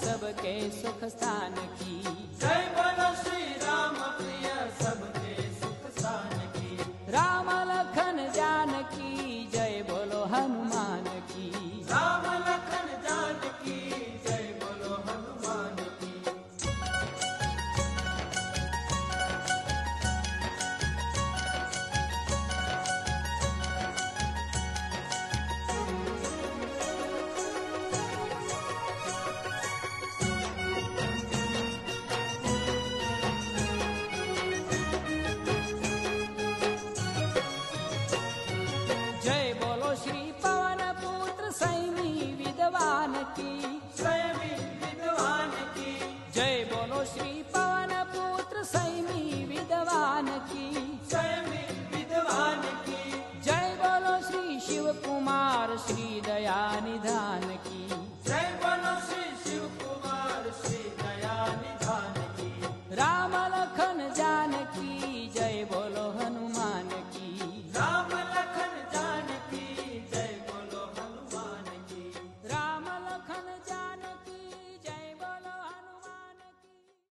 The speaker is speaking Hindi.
सबके सुख स्थान की। जय बोलो श्री राम प्रिय सबके सुख स्थान की। राम लखन जानकी जय बोलो हनुमान की। राम लखन जानकी जय बोलो हनुमान की। जय बोलो श्री पवन पुत्र संयमी विद्वान की। संयमी विद्वान की। जय बोलो श्री पवन पुत्र संयमी विद्वान की। संयमी विद्वान की। जय बोलो श्री शिव कुमार श्री दया